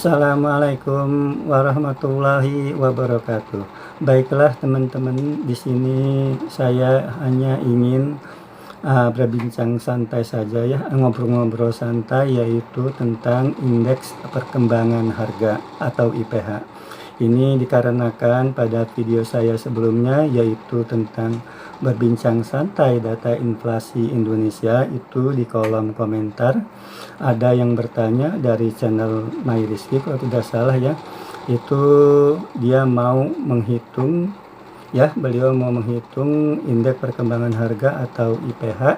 Assalamualaikum warahmatullahi wabarakatuh. Baiklah teman-teman, di sini saya hanya ingin berbincang santai saja ya, ngobrol-ngobrol santai, yaitu tentang indeks perkembangan harga atau IPH. Ini dikarenakan pada video saya sebelumnya, yaitu tentang berbincang santai data inflasi Indonesia, itu di kolom komentar ada yang bertanya dari channel Mayriski kalau tidak salah ya, itu dia mau menghitung ya, beliau mau menghitung indeks perkembangan harga atau IPH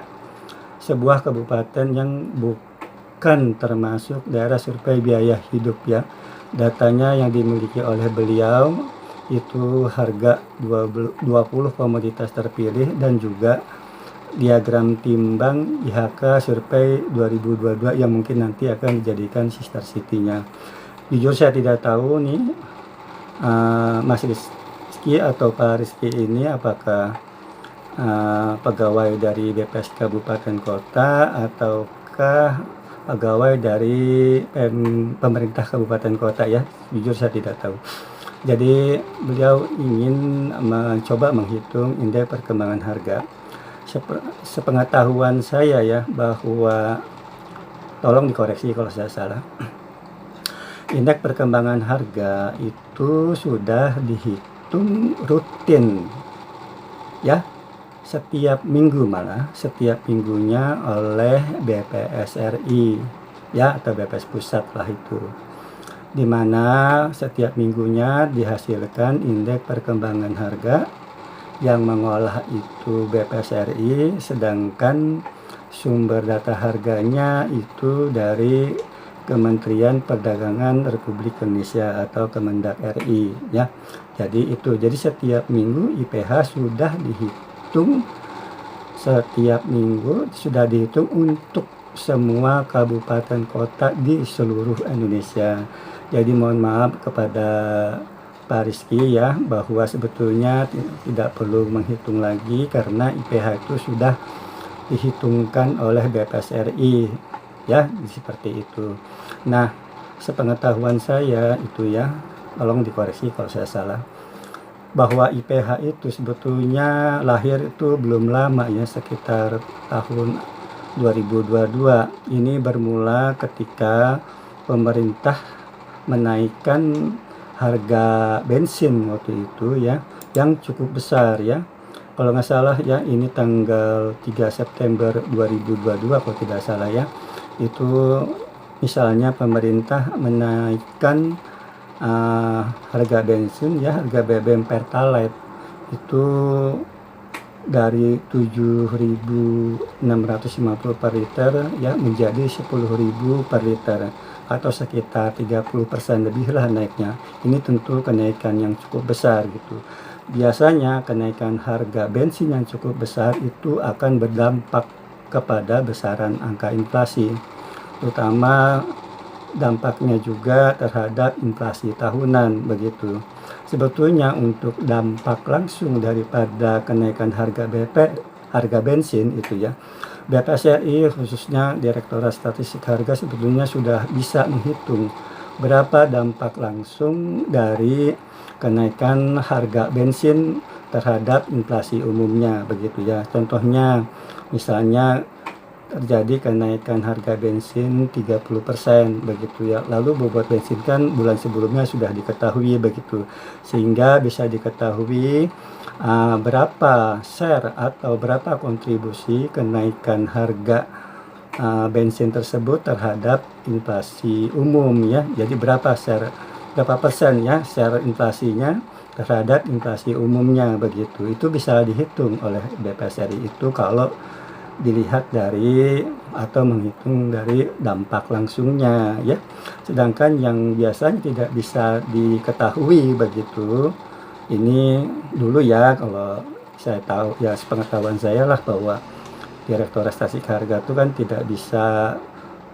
sebuah kabupaten yang bukan termasuk daerah survei biaya hidup ya. Datanya yang dimiliki oleh beliau itu harga 20 komoditas terpilih dan juga diagram timbang IHK survei 2022 yang mungkin nanti akan dijadikan sister city-nya. Jujur saya tidak tahu nih Mas Rizky atau Pak Rizky ini apakah pegawai dari BPS Kabupaten Kota ataukah pegawai dari pemerintah Kabupaten Kota ya. Jujur saya tidak tahu. Jadi beliau ingin mencoba menghitung indeks perkembangan harga. Sepengetahuan saya ya, bahwa tolong dikoreksi kalau saya salah, indeks perkembangan harga itu sudah dihitung rutin ya, setiap minggu, malah setiap minggunya oleh BPS RI ya, atau BPS Pusat lah itu, dimana setiap minggunya dihasilkan indeks perkembangan harga yang mengolah itu BPS RI, sedangkan sumber data harganya itu dari Kementerian Perdagangan Republik Indonesia atau Kemendak RI ya. Jadi setiap minggu IPH sudah dihitung, setiap minggu sudah dihitung untuk semua kabupaten kota di seluruh Indonesia. Jadi mohon maaf kepada Pak Rizky ya, bahwa sebetulnya tidak perlu menghitung lagi karena IPH itu sudah dihitungkan oleh BPS RI ya, seperti itu. Nah, sepengetahuan saya itu ya, tolong dikoreksi kalau saya salah, bahwa IPH itu sebetulnya lahir itu belum lama ya, sekitar tahun 2022. Ini bermula ketika pemerintah menaikkan harga bensin waktu itu ya, yang cukup besar ya. Kalau nggak salah ya, ini tanggal 3 September 2022 kalau tidak salah ya. Itu misalnya pemerintah menaikkan harga bensin ya, harga BBM Pertalite itu dari 7.650 per liter ya menjadi 10.000 per liter, atau sekitar 30% lebih lah naiknya. Ini tentu kenaikan yang cukup besar gitu. Biasanya kenaikan harga bensin yang cukup besar itu akan berdampak kepada besaran angka inflasi, terutama dampaknya juga terhadap inflasi tahunan begitu. Sebetulnya untuk dampak langsung daripada kenaikan harga harga bensin itu ya, BPS RI khususnya Direktorat Statistik Harga sebetulnya sudah bisa menghitung berapa dampak langsung dari kenaikan harga bensin terhadap inflasi umumnya begitu ya. Contohnya misalnya terjadi kenaikan harga bensin 30% begitu ya. Lalu bobot bensin kan bulan sebelumnya sudah diketahui begitu, sehingga bisa diketahui berapa share atau berapa kontribusi kenaikan harga bensin tersebut terhadap inflasi umum ya. Jadi berapa persen ya share inflasinya terhadap inflasi umumnya begitu. Itu bisa dihitung oleh BPS RI itu kalau dilihat dari atau menghitung dari dampak langsungnya ya. Sedangkan yang biasanya tidak bisa diketahui begitu, ini dulu ya, kalau saya tahu ya, sepengetahuan saya lah, bahwa Direktorat Statistik Harga itu kan tidak bisa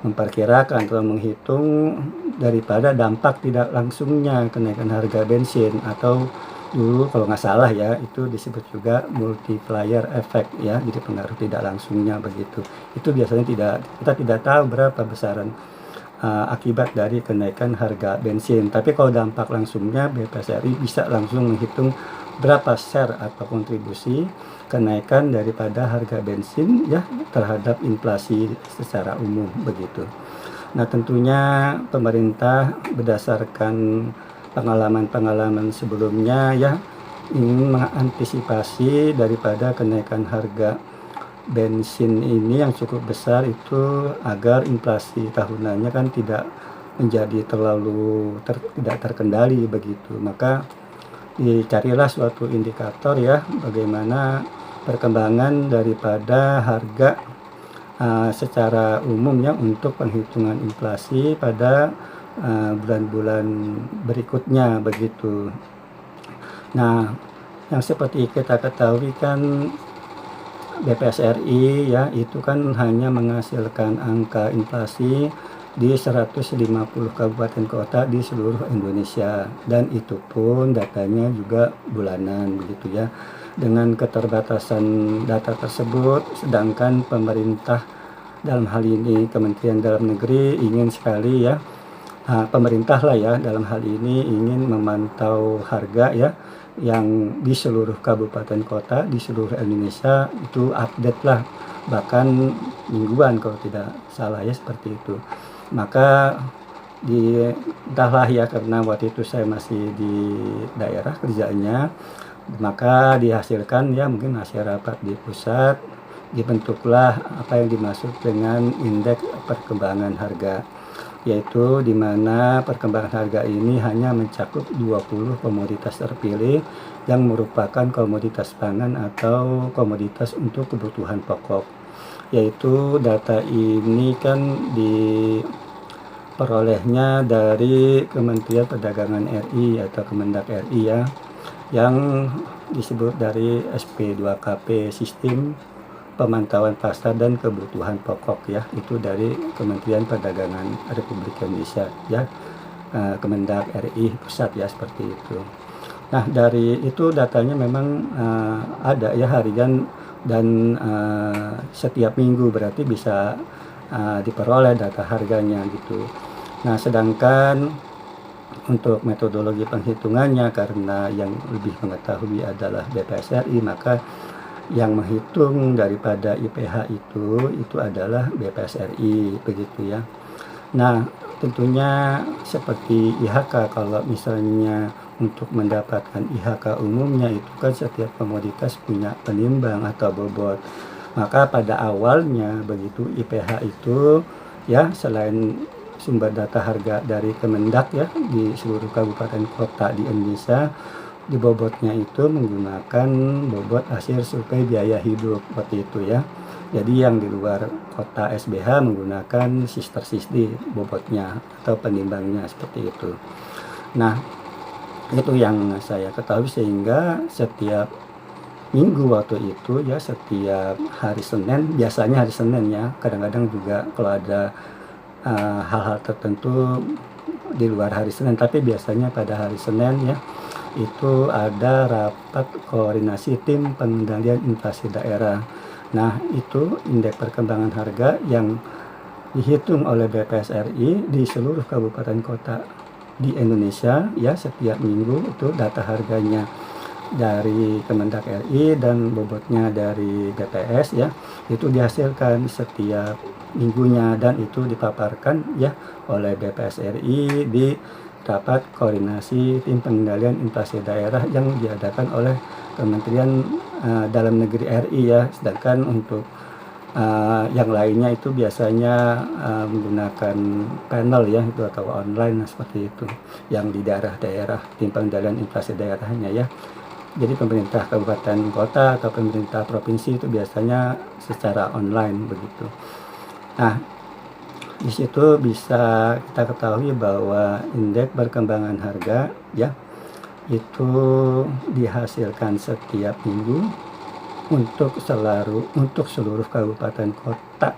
memperkirakan atau menghitung daripada dampak tidak langsungnya kenaikan harga bensin, atau dulu kalau nggak salah ya itu disebut juga multiplier effect ya, jadi pengaruh tidak langsungnya begitu. Itu biasanya kita tidak tahu berapa besaran akibat dari kenaikan harga bensin. Tapi kalau dampak langsungnya BPSRI bisa langsung menghitung berapa share atau kontribusi kenaikan daripada harga bensin ya terhadap inflasi secara umum begitu. Nah, tentunya pemerintah berdasarkan pengalaman-pengalaman sebelumnya ya ingin mengantisipasi daripada kenaikan harga bensin ini yang cukup besar itu agar inflasi tahunannya kan tidak menjadi terlalu tidak terkendali begitu. Maka dicarilah suatu indikator ya bagaimana perkembangan daripada harga secara umumnya untuk penghitungan inflasi pada bulan-bulan berikutnya begitu. Nah, yang seperti kita ketahui kan BPSRI ya itu kan hanya menghasilkan angka inflasi di 150 kabupaten kota di seluruh Indonesia, dan itu pun datanya juga bulanan begitu ya. Dengan keterbatasan data tersebut, sedangkan pemerintah dalam hal ini Kementerian Dalam Negeri ingin sekali ya pemerintah lah ya dalam hal ini ingin memantau harga ya yang di seluruh kabupaten kota di seluruh Indonesia itu update lah, bahkan mingguan kalau tidak salah ya seperti itu. Maka entahlah ya karena waktu itu saya masih di daerah kerjanya, maka dihasilkan ya mungkin hasil rapat di pusat, dibentuklah apa yang dimaksud dengan indeks perkembangan harga, yaitu di mana perkembangan harga ini hanya mencakup 20 komoditas terpilih yang merupakan komoditas pangan atau komoditas untuk kebutuhan pokok. Yaitu data ini kan diperolehnya dari Kementerian Perdagangan RI atau Kemendak RI ya, yang disebut dari SP2KP Sistem Pemantauan Pasar dan Kebutuhan Pokok ya, itu dari Kementerian Perdagangan Republik Indonesia ya, Kemendak RI pusat ya seperti itu. Nah, dari itu datanya memang ada ya harian dan setiap minggu berarti bisa diperoleh data harganya gitu. Nah, sedangkan untuk metodologi penghitungannya karena yang lebih mengetahui adalah BPSRI, maka yang menghitung daripada IPH itu adalah BPSRI begitu ya. Nah, tentunya seperti IHK, kalau misalnya untuk mendapatkan IHK umumnya itu kan setiap komoditas punya penimbang atau bobot. Maka pada awalnya begitu IPH itu ya selain sumber data harga dari Kemendak ya di seluruh kabupaten kota di Indonesia, di bobotnya itu menggunakan bobot hasil survei biaya hidup seperti itu ya. Jadi yang di luar kota SBH menggunakan sister-sisdi bobotnya atau penimbangnya seperti itu. Nah, itu yang saya ketahui sehingga setiap minggu waktu itu ya setiap hari Senin, biasanya hari Senin ya, kadang-kadang juga kalau ada hal-hal tertentu di luar hari Senin, tapi biasanya pada hari Senin ya itu ada rapat koordinasi tim pengendalian inflasi daerah. Nah, itu indeks perkembangan harga yang dihitung oleh BPSRI di seluruh kabupaten kota di Indonesia ya setiap minggu, itu data harganya dari Kemendak RI dan bobotnya dari BPS ya, itu dihasilkan setiap minggunya dan itu dipaparkan ya oleh BPSRI di rapat koordinasi tim pengendalian inflasi daerah yang diadakan oleh Kementerian Dalam Negeri RI ya. Sedangkan untuk yang lainnya itu biasanya menggunakan panel ya itu atau online seperti itu yang di daerah-daerah tim pengendalian inflasi daerahnya ya. Jadi pemerintah kabupaten kota atau pemerintah provinsi itu biasanya secara online begitu. Nah, di situ bisa kita ketahui bahwa indeks perkembangan harga ya itu dihasilkan setiap minggu untuk seluruh kabupaten kota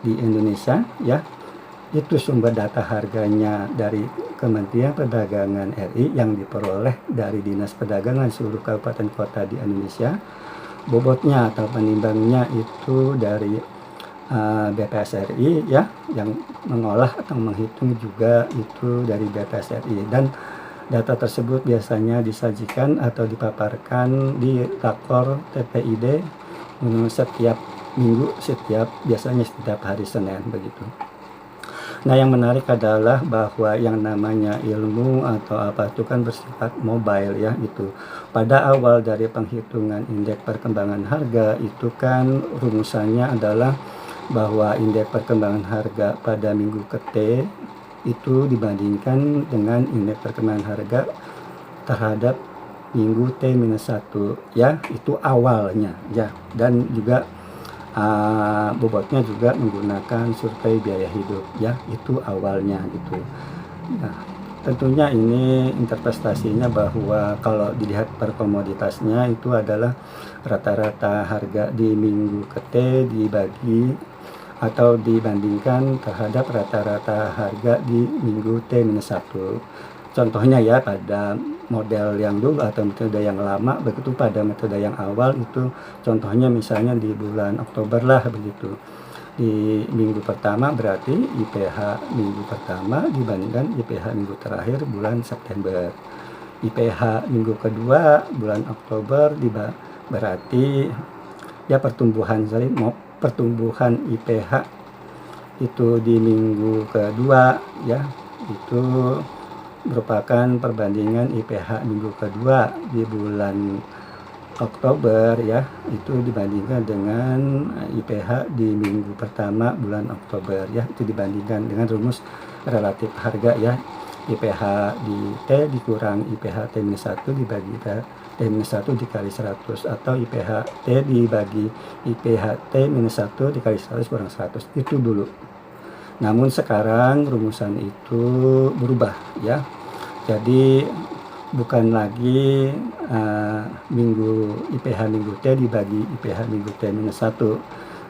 di Indonesia ya. Itu sumber data harganya dari Kementerian Perdagangan RI yang diperoleh dari Dinas Perdagangan seluruh kabupaten kota di Indonesia. Bobotnya atau penimbangnya itu dari BPSRI ya, yang mengolah atau menghitung juga itu dari BPSRI, dan data tersebut biasanya disajikan atau dipaparkan di rakor TPID setiap minggu, biasanya setiap hari Senin begitu. Nah, yang menarik adalah bahwa yang namanya ilmu atau apa itu kan bersifat mobile ya gitu. Pada awal dari penghitungan indeks perkembangan harga itu kan rumusannya adalah bahwa indeks perkembangan harga pada minggu ke-T itu dibandingkan dengan indeks perkembangan harga terhadap minggu T-1 ya, itu awalnya ya, dan juga bobotnya juga menggunakan survei biaya hidup ya, itu awalnya gitu. Nah, tentunya ini interpretasinya bahwa kalau dilihat per komoditasnya itu adalah rata-rata harga di minggu ke-T dibagi atau dibandingkan terhadap rata-rata harga di minggu T-1. Contohnya ya, pada model yang dulu atau metode yang lama begitu, pada metode yang awal itu contohnya misalnya di bulan Oktober lah begitu. Di minggu pertama berarti IPH minggu pertama dibandingkan IPH minggu terakhir bulan September. IPH minggu kedua bulan Oktober berarti ya pertumbuhan IPH itu di minggu kedua ya, itu merupakan perbandingan IPH minggu kedua di bulan Oktober ya, itu dibandingkan dengan IPH di minggu pertama bulan Oktober ya, itu dibandingkan dengan rumus relatif harga ya, IPH di T dikurang IPH T-1 dibagi T-1 dikali 100, atau IPH T dibagi IPH T-1 dikali 100 kurang 100, itu dulu. Namun sekarang rumusan itu berubah ya, jadi bukan lagi IPH minggu T dibagi IPH minggu T-1,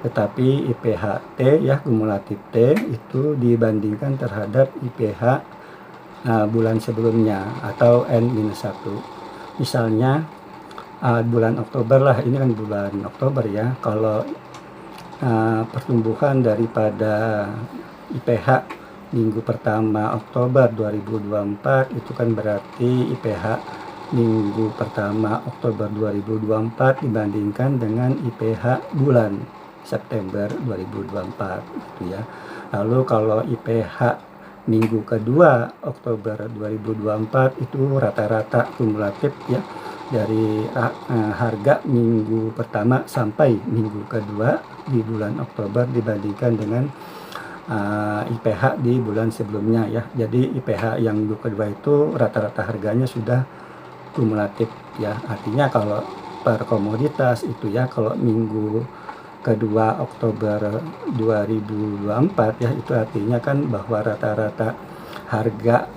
tetapi IPH T ya, kumulatif T itu dibandingkan terhadap IPH bulan sebelumnya atau N-1. Misalnya bulan Oktober lah, ini kan bulan Oktober ya, kalau pertumbuhan daripada IPH minggu pertama Oktober 2024 itu kan berarti IPH minggu pertama Oktober 2024 dibandingkan dengan IPH bulan September 2024 gitu ya. Lalu kalau IPH minggu kedua Oktober 2024 itu rata-rata kumulatif ya, dari harga minggu pertama sampai minggu kedua di bulan Oktober dibandingkan dengan IPH di bulan sebelumnya ya. Jadi IPH yang minggu kedua itu rata-rata harganya sudah kumulatif ya. Artinya kalau per komoditas itu ya, kalau minggu kedua Oktober 2024 ya, itu artinya kan bahwa rata-rata harga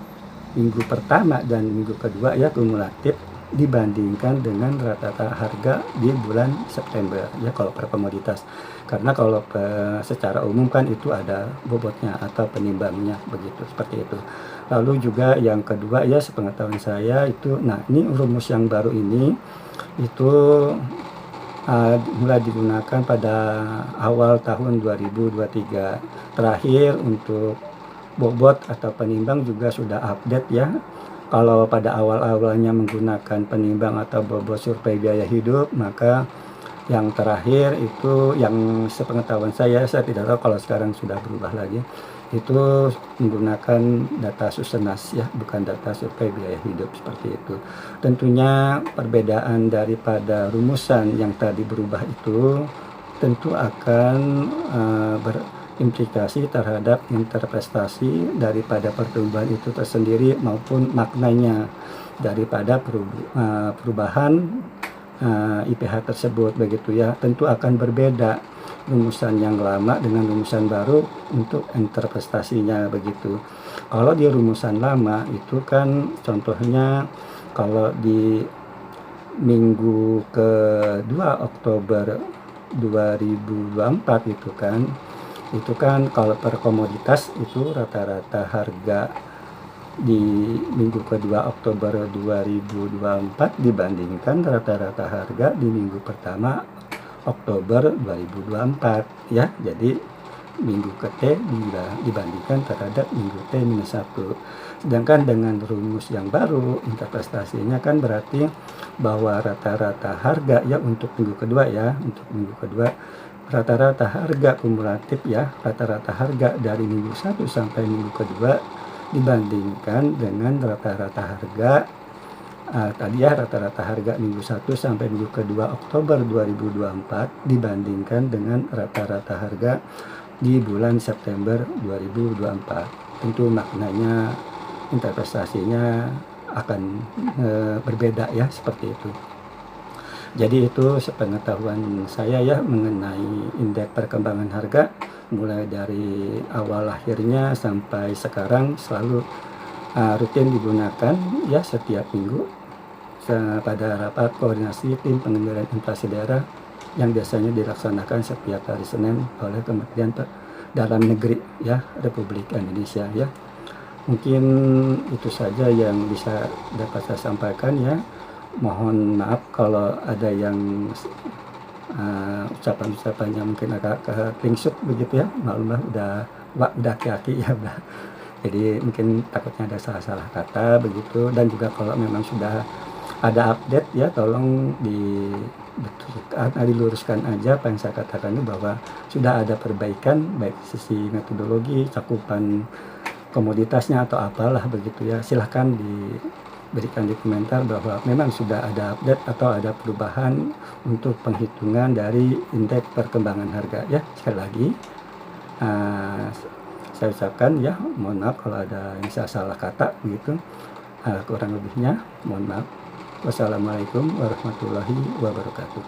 minggu pertama dan minggu kedua ya kumulatif dibandingkan dengan rata-rata harga di bulan September ya, kalau per komoditas. Karena kalau secara umum kan itu ada bobotnya atau penimbangnya begitu, seperti itu. Lalu juga yang kedua ya, sepengetahuan saya itu, nah ini rumus yang baru ini itu mulai digunakan pada awal tahun 2023. Terakhir untuk bobot atau penimbang juga sudah update ya. Kalau pada awal-awalnya menggunakan penimbang atau bobot survei biaya hidup, maka yang terakhir itu yang sepengetahuan saya tidak tahu kalau sekarang sudah berubah lagi, itu menggunakan data Susenas ya, bukan data survei biaya hidup, seperti itu. Tentunya perbedaan daripada rumusan yang tadi berubah itu tentu akan berimplikasi terhadap interpretasi daripada pertumbuhan itu tersendiri maupun maknanya daripada perubahan IPH tersebut begitu ya. Tentu akan berbeda rumusan yang lama dengan rumusan baru untuk interpretasinya begitu. Kalau di rumusan lama itu kan contohnya kalau di minggu kedua Oktober 2024 itu kan kalau per komoditas itu rata-rata harga di minggu kedua Oktober 2024 dibandingkan rata-rata harga di minggu pertama Oktober 2024 ya. Jadi minggu ke T dibandingkan terhadap minggu T-1. Sedangkan dengan rumus yang baru, interpretasinya kan berarti bahwa rata-rata harga ya untuk minggu kedua ya, untuk minggu kedua rata-rata harga kumulatif ya, rata-rata harga dari minggu 1 sampai minggu kedua dibandingkan dengan rata-rata harga tadi ya, rata-rata harga minggu 1 sampai minggu kedua Oktober 2024 dibandingkan dengan rata-rata harga di bulan September 2024. Tentu maknanya, interpretasinya akan berbeda ya, seperti itu. Jadi itu sepengetahuan saya ya mengenai indeks perkembangan harga mulai dari awal lahirnya sampai sekarang selalu rutin digunakan ya setiap minggu pada rapat koordinasi tim pengendalian inflasi daerah yang biasanya dilaksanakan setiap hari Senin oleh Kementerian Dalam Negeri ya Republik Indonesia ya. Mungkin itu saja yang bisa dapat saya sampaikan ya. Mohon maaf kalau ada yang ucapan-ucapan yang mungkin agak klingsut begitu ya. Maklum udah aki-aki ya udah. Jadi mungkin takutnya ada salah-salah kata begitu, dan juga kalau memang sudah ada update ya tolong diluruskan aja apa yang saya katakan ini, bahwa sudah ada perbaikan baik sisi metodologi, cakupan komoditasnya atau apalah begitu ya. Silahkan diberikan di komentar bahwa memang sudah ada update atau ada perubahan untuk penghitungan dari indeks perkembangan harga ya. Sekali lagi saya ucapkan ya mohon maaf kalau ada yang saya salah kata begitu. Kurang lebihnya mohon maaf. Wassalamualaikum warahmatullahi wabarakatuh.